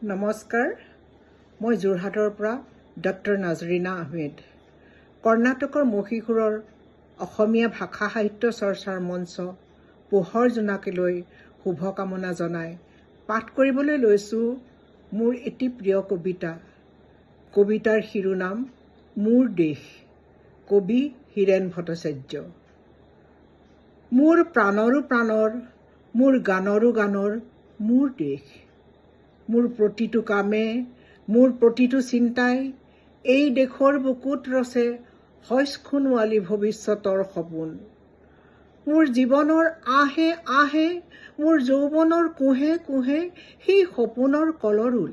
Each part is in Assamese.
নমস্কাৰ, মই যোৰহাটৰ পৰা ডক্টৰ নাজৰিনা আহমেদ। কৰ্ণাটকৰ মহীশূৰৰ অসমীয়া ভাষা সাহিত্য চৰ্চাৰ মঞ্চ পোহৰ জোনাকে লৈ শুভকামনা জনাই পাঠ কৰিবলৈ লৈছোঁ মোৰ এটি প্ৰিয় কবিতা। কবিতাৰ শিৰোনাম মোৰ দেশ, কবি হীৰেণ ভট্টাচাৰ্য। মোৰ প্ৰাণৰো প্ৰাণৰ, মোৰ গানৰো গানৰ মোৰ দেশ। মোৰ প্ৰতিটো কামে, মোৰ প্ৰতিটো চিন্তাই এই দেশৰ বুকুত ৰচে শইচ খুণোৱালী ভৱিষ্যতৰ সপোন। মোৰ জীৱনৰ আহে আহে, মোৰ যৌৱনৰ কোহে কোহে সেই সপোনৰ কলৰোল।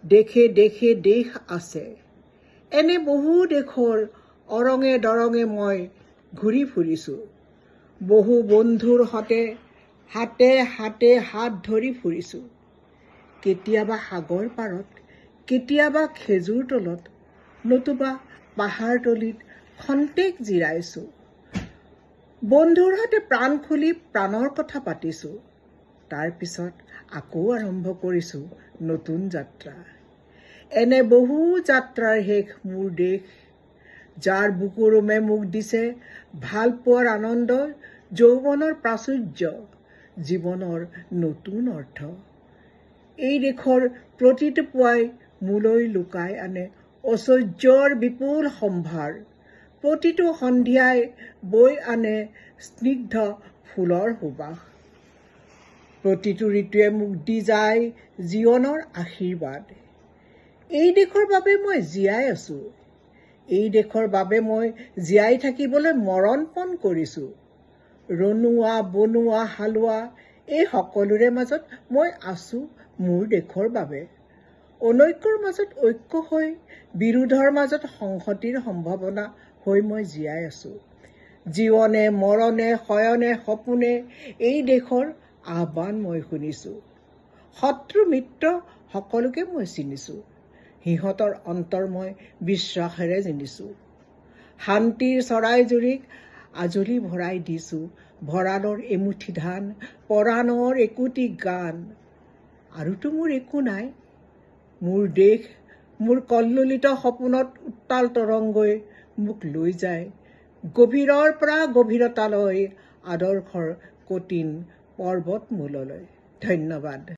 দেশে দেশে দেশ আছে, এনে বহু দেশৰ অৰঙে দৰঙে মই ঘূৰি ফুৰিছোঁ। বহু বন্ধুৰ সতে হাতে হাতে হাত ধৰি ফুৰিছোঁ। কেতিয়াবা সাগৰ পাৰত, কেতিয়াবা খেজুৰ তলত, নতুবা পাহাৰ তলিত খন্তেক জিৰাইছোঁ। বন্ধুৰ সতে প্ৰাণ খুলি প্ৰাণৰ কথা পাতিছোঁ। তাৰ পিছত আকৌ আৰম্ভ কৰিছোঁ নতুন যাত্ৰা। এনে বহু যাত্ৰাৰ শেষ মোৰ দেশ, যাৰ বুকুৰুমে মোক দিছে ভাল পোৱাৰ আনন্দ, যৌৱনৰ প্ৰাচুৰ্য, জীৱনৰ নতুন অৰ্থ। এই দেশৰ প্ৰতিটো পুৱাই মোলৈ লুকাই আনে ঐশ্বৰ্যৰ বিপুল সম্ভাৰ। প্ৰতিটো সন্ধিয়াই বৈ আনে স্নিগ্ধ ফুলৰ সুবাস। প্ৰতিটো ঋতুৱে মোক দি যায় জীৱনৰ আশীৰ্বাদ। এই দেশৰ বাবে মই জীয়াই আছোঁ। এই দেশৰ বাবে মই জীয়াই থাকিবলৈ মৰণপণ কৰিছোঁ। ৰনোৱা বনোৱা হালোৱা এই সকলোৰে মাজত মই আছোঁ মোৰ দেশৰ বাবে। অনৈক্যৰ মাজত ঐক্য হৈ, বিৰোধৰ মাজত সংহতিৰ সম্ভাৱনা হৈ মই জীয়াই আছোঁ। জীৱনে মৰণে শয়নে সপোনে এই দেশৰ আহ্বান মই শুনিছোঁ। শত্ৰু মিত্ৰ সকলোকে মই চিনিছোঁ। সিহঁতৰ অন্তৰ মই বিশ্বাসেৰে জিনিছোঁ। শান্তিৰ চৰাইজুৰিক আজলি ভৰাই দিছোঁ, ভঁৰালৰ এমুঠি ধান, পৰাণৰ একোটি গান। আৰুতো মোৰ একো নাই। মোৰ দেশ, মোৰ কল্লোলিত সপোনত উত্তাল তৰংগই মোক লৈ যায় গভীৰৰ পৰা গভীৰতালৈ, আদৰ্শৰ কঠিন পৰ্বতমূললৈ। ধন্যবাদ।